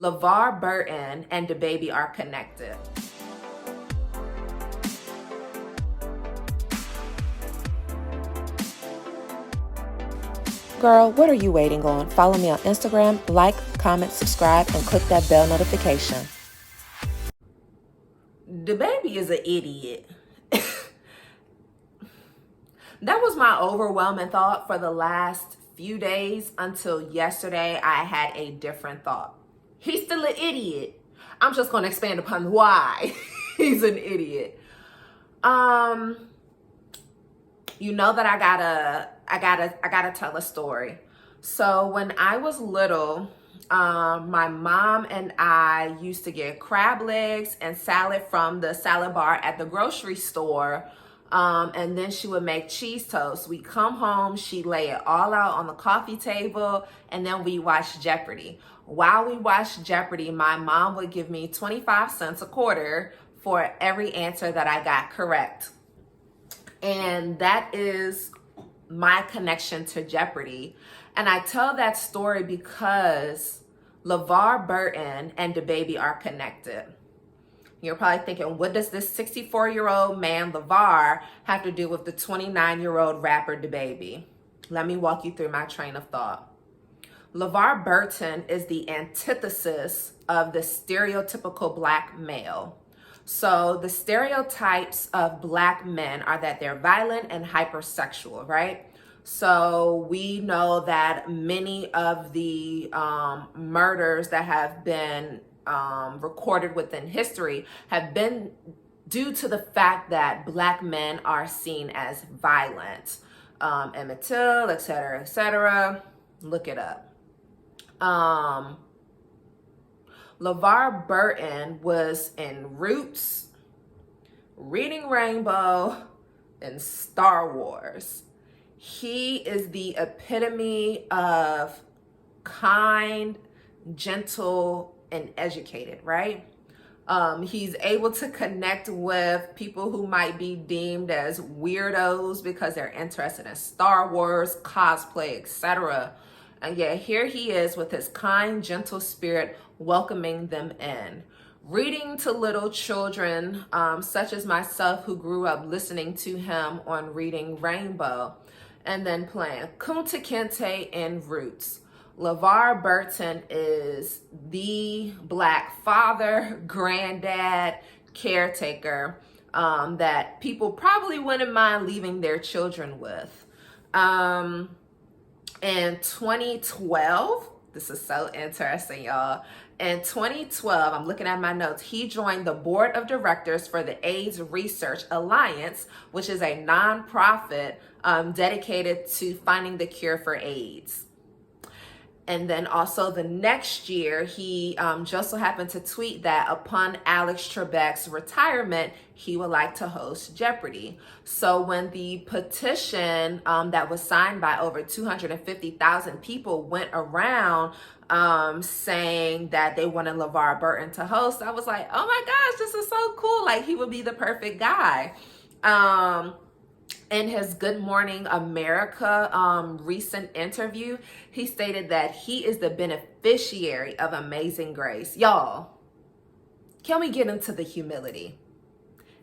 Levar Burton and the baby are connected. Girl, what are you waiting on? Follow me on Instagram, like, comment, subscribe, and click that bell notification. The baby is an idiot. That was my overwhelming thought for the last few days until yesterday. I had a different thought. He's still an idiot. I'm just going to expand upon why he's an idiot. You know that I gotta tell a story. So when I was little, my mom and I used to get crab legs and salad from the salad bar at the grocery store. And then she would make cheese toast. We come home, she'd lay it all out on the coffee table, and then we watch Jeopardy. While we watched Jeopardy, my mom would give me 25 cents a quarter for every answer that I got correct. And that is my connection to Jeopardy. And I tell that story because Levar Burton and the baby are connected. You're probably thinking, what does this 64-year-old man, Levar, have to do with the 29-year-old rapper, DaBaby? Let me walk you through my train of thought. Levar Burton is the antithesis of the stereotypical Black male. So the stereotypes of Black men are that they're violent and hypersexual, right? So we know that many of the murders that have been recorded within history have been due to the fact that Black men are seen as violent. Emmett Till, et cetera, et cetera. Look it up. Levar Burton was in Roots, Reading Rainbow, and Star Wars. He is the epitome of kind, gentle, and educated, right? He's able to connect with people who might be deemed as weirdos because they're interested in Star Wars, cosplay, etc. And yet here he is with his kind, gentle spirit, welcoming them in. Reading to little children, such as myself, who grew up listening to him on Reading Rainbow, and then playing Kunta Kinte in Roots. Levar Burton is the Black father, granddad, caretaker that people probably wouldn't mind leaving their children with. In 2012, this is so interesting, y'all. In 2012, I'm looking at my notes, he joined the board of directors for the AIDS Research Alliance, which is a nonprofit dedicated to finding the cure for AIDS. And then also the next year, he just so happened to tweet that upon Alex Trebek's retirement, he would like to host Jeopardy. So when the petition that was signed by over 250,000 people went around saying that they wanted Levar Burton to host, I was like, oh my gosh, this is so cool. Like, he would be the perfect guy. In his Good Morning America recent interview, he stated that he is the beneficiary of Amazing Grace. Y'all, can we get into the humility?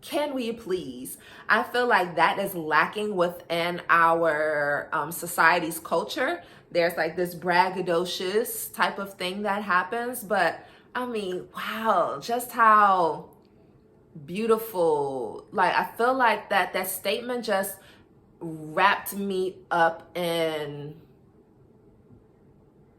Can we please? I feel like that is lacking within our society's culture. There's like this braggadocious type of thing that happens, but I mean, wow, just how beautiful. Like, I feel like that statement just wrapped me up in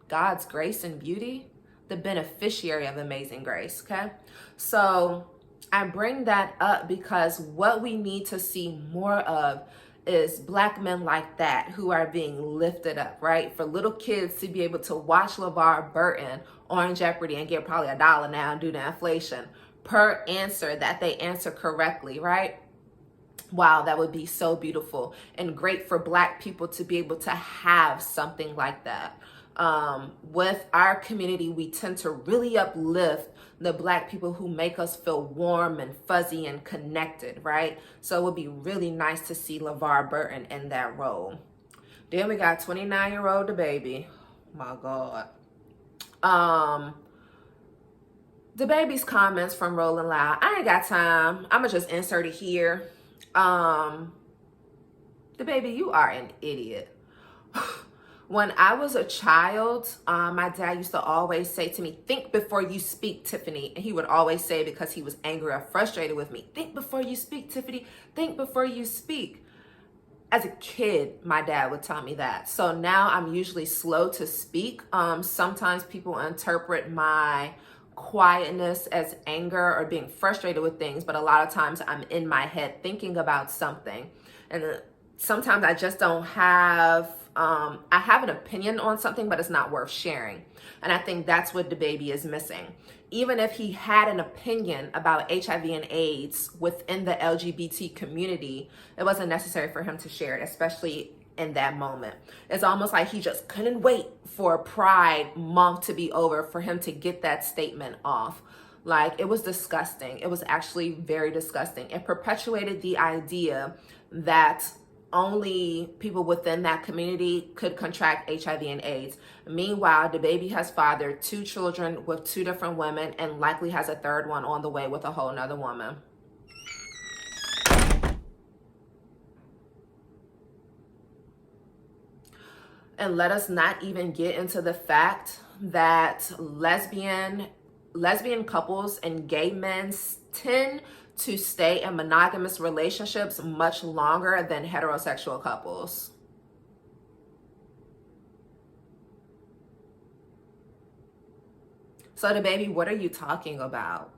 God's grace and beauty, the beneficiary of Amazing Grace. Okay, so I bring that up because what we need to see more of is Black men like that who are being lifted up, right? For little kids to be able to watch Levar Burton on Jeopardy and get probably $1 now due to inflation per answer that they answer correctly, right? Wow, that would be so beautiful and great for Black people to be able to have something like that. With our community, we tend to really uplift the Black people who make us feel warm and fuzzy and connected, right? So it would be really nice to see Levar Burton in that role. Then we got 29-year-old DaBaby. My God. The baby's comments from Rolling Loud. I ain't got time. I'ma just insert it here. The baby, you are an idiot. When I was a child, my dad used to always say to me, think before you speak, Tiffany. And he would always say, because he was angry or frustrated with me, think before you speak, Tiffany. Think before you speak. As a kid, my dad would tell me that. So now I'm usually slow to speak. Sometimes people interpret my quietness as anger or being frustrated with things, but a lot of times I'm in my head thinking about something. And sometimes I just don't have, I have an opinion on something, but it's not worth sharing. And I think that's what the baby is missing. Even if he had an opinion about HIV and AIDS within the LGBT community, it wasn't necessary for him to share it, especially in that moment. It's almost like he just couldn't wait for Pride Month to be over for him to get that statement off. Like, it was disgusting. It was actually very disgusting. It perpetuated the idea that only people within that community could contract HIV and AIDS. Meanwhile, the baby has fathered 2 children with 2 different women and likely has a 3rd one on the way with a whole nother woman. And let us not even get into the fact that lesbian couples and gay men tend to stay in monogamous relationships much longer than heterosexual couples. So the baby, what are you talking about?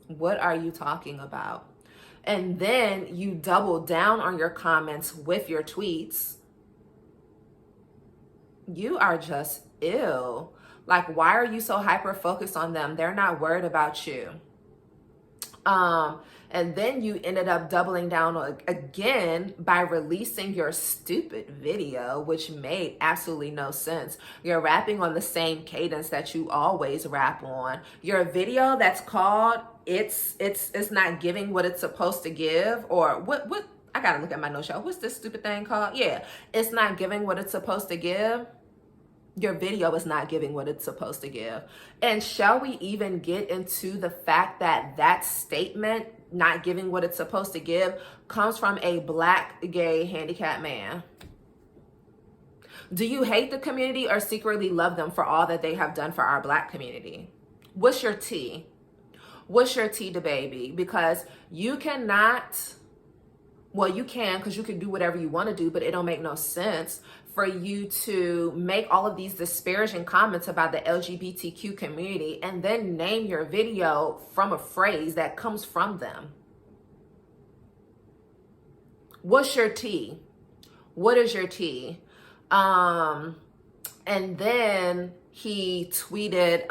What are you talking about? And then you double down on your comments with your tweets. You are just ill. Like, why are you so hyper focused on them? They're not worried about you. And then you ended up doubling down again by releasing your stupid video, which made absolutely no sense. You're rapping on the same cadence that you always rap on. Your video that's called it's not giving what it's supposed to give, or what I gotta look at my notes, y'all. What's this stupid thing called? Yeah, it's not giving what it's supposed to give. Your video is not giving what it's supposed to give. And shall we even get into the fact that that statement, not giving what it's supposed to give, comes from a Black, gay, handicapped man? Do you hate the community or secretly love them for all that they have done for our Black community? What's your tea? What's your tea, DaBaby? Because you cannot, well, you can, because you can do whatever you want to do, but it don't make no sense for you to make all of these disparaging comments about the LGBTQ community and then name your video from a phrase that comes from them. What's your tea? What is your tea? And then he tweeted,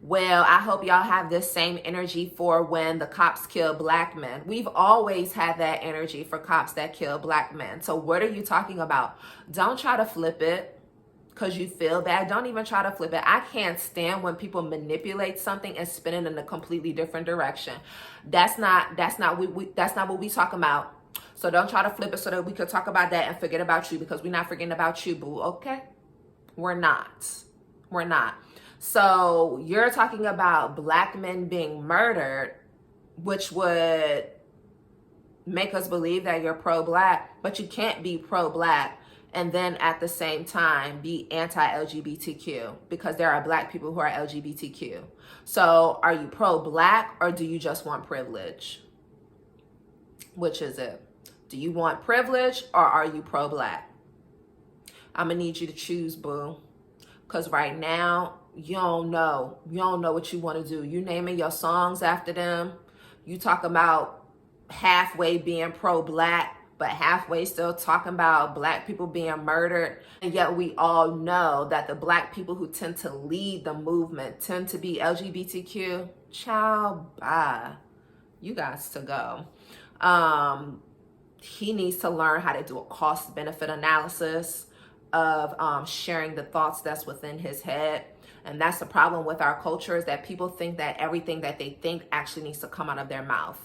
well, I hope y'all have this same energy for when the cops kill Black men. We've always had that energy for cops that kill Black men. So what are you talking about? Don't try to flip it because you feel bad. Don't even try to flip it. I can't stand when people manipulate something and spin it in a completely different direction. That's not what we talking about. So don't try to flip it so that we could talk about that and forget about you, because we're not forgetting about you, boo. Okay? We're not. So you're talking about Black men being murdered, which would make us believe that you're pro-Black, but you can't be pro-Black and then at the same time be anti-LGBTQ, because there are Black people who are LGBTQ. So are you pro-Black or do you just want privilege? Which is it? Do you want privilege or are you pro-Black? I'm gonna need you to choose, boo. Because right now, you don't know what you want to do. You naming your songs after them. You talk about halfway being pro-Black, but halfway still talking about Black people being murdered. And yet we all know that the Black people who tend to lead the movement tend to be LGBTQ. Child, bye. You guys to go. He needs to learn how to do a cost-benefit analysis of sharing the thoughts that's within his head. And that's the problem with our culture, is that people think that everything that they think actually needs to come out of their mouth.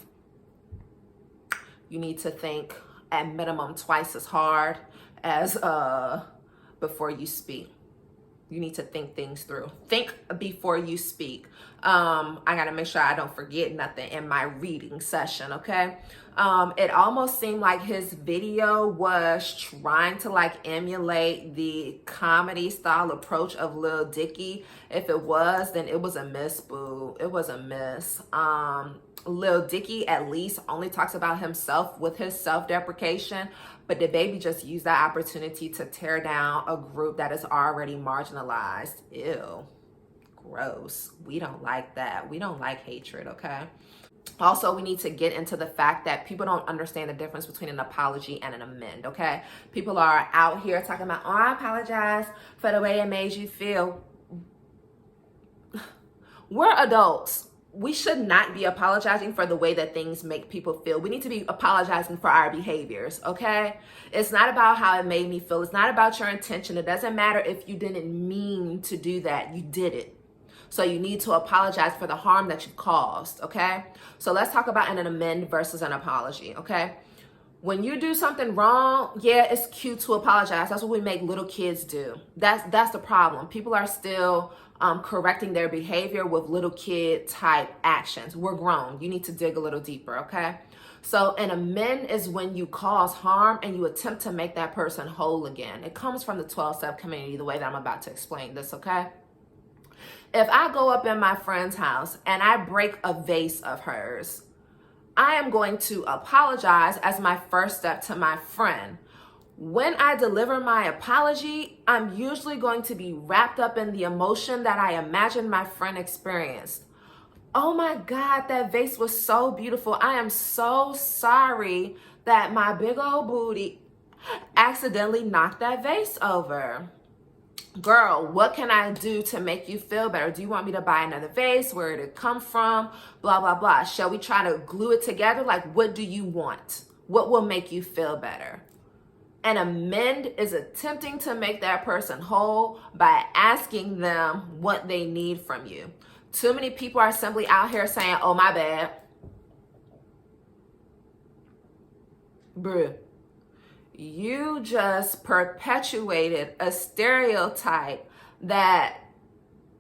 You need to think at minimum twice as hard as before you speak. You need to think things through. Think before you speak. I gotta make sure I don't forget nothing in my reading session, okay? It almost seemed like his video was trying to like emulate the comedy style approach of Lil Dicky. If it was, then it was a miss, boo. It was a miss. Lil Dicky at least only talks about himself with his self-deprecation, but the baby just used that opportunity to tear down a group that is already marginalized. Ew, gross. We don't like that. We don't like hatred, okay? Also, we need to get into the fact that people don't understand the difference between an apology and an amend, okay? People are out here talking about, oh, I apologize for the way it made you feel. We're adults. We should not be apologizing for the way that things make people feel. We need to be apologizing for our behaviors, okay? It's not about how it made me feel. It's not about your intention. It doesn't matter if you didn't mean to do that. You did it. So you need to apologize for the harm that you caused, okay? So let's talk about an amend versus an apology, okay? When you do something wrong, yeah, it's cute to apologize. That's what we make little kids do. That's the problem. People are still correcting their behavior with little kid type actions. We're grown. You need to dig a little deeper, okay? So an amend is when you cause harm and you attempt to make that person whole again. It comes from the 12-step community, the way that I'm about to explain this, okay? If I go up in my friend's house and I break a vase of hers, I am going to apologize as my first step to my friend. When I deliver my apology, I'm usually going to be wrapped up in the emotion that I imagine my friend experienced. Oh my God, that vase was so beautiful. I am so sorry that my big old booty accidentally knocked that vase over. Girl, what can I do to make you feel better? Do you want me to buy another vase? Where did it come from? Blah, blah, blah. Shall we try to glue it together? Like, what do you want? What will make you feel better? An amend is attempting to make that person whole by asking them what they need from you. Too many people are simply out here saying, oh, my bad. Bruh. You just perpetuated a stereotype that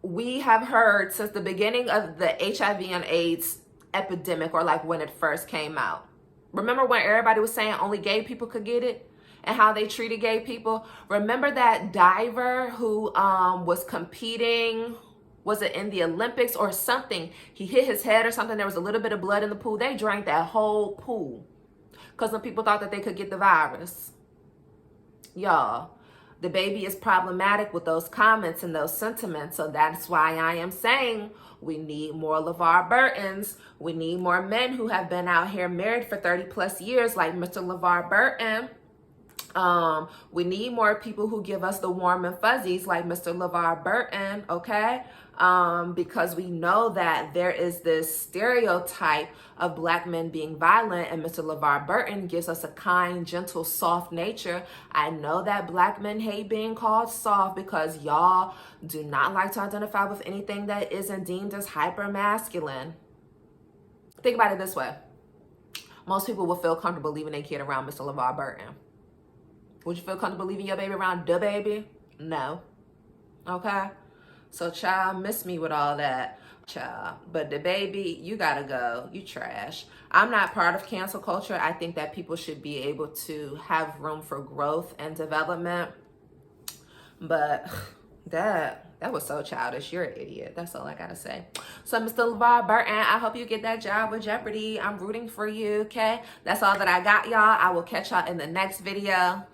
we have heard since the beginning of the HIV and AIDS epidemic, or like when it first came out. Remember when everybody was saying only gay people could get it and how they treated gay people? Remember that diver who was competing, was it in the Olympics or something? He hit his head or something. There was a little bit of blood in the pool. They drank that whole pool because some people thought that they could get the virus. Y'all, the baby is problematic with those comments and those sentiments. So that's why I am saying we need more Levar Burtons. We need more men who have been out here married for 30 plus years like Mr. Levar Burton. We need more people who give us the warm and fuzzies like Mr. Levar Burton, okay? Because we know that there is this stereotype of black men being violent, and Mr. Levar Burton gives us a kind, gentle, soft nature. I know that black men hate being called soft because y'all do not like to identify with anything that isn't deemed as hyper masculine. Think about it this way. Most people will feel comfortable leaving their kid around Mr. Levar Burton. Would you feel comfortable leaving your baby around the baby? No. Okay? So, child, miss me with all that, child. But the baby, you gotta go. You trash. I'm not part of cancel culture. I think that people should be able to have room for growth and development. But that was so childish. You're an idiot. That's all I gotta say. So, Mr. Levar Burton, I hope you get that job with Jeopardy. I'm rooting for you, okay? That's all that I got, y'all. I will catch y'all in the next video.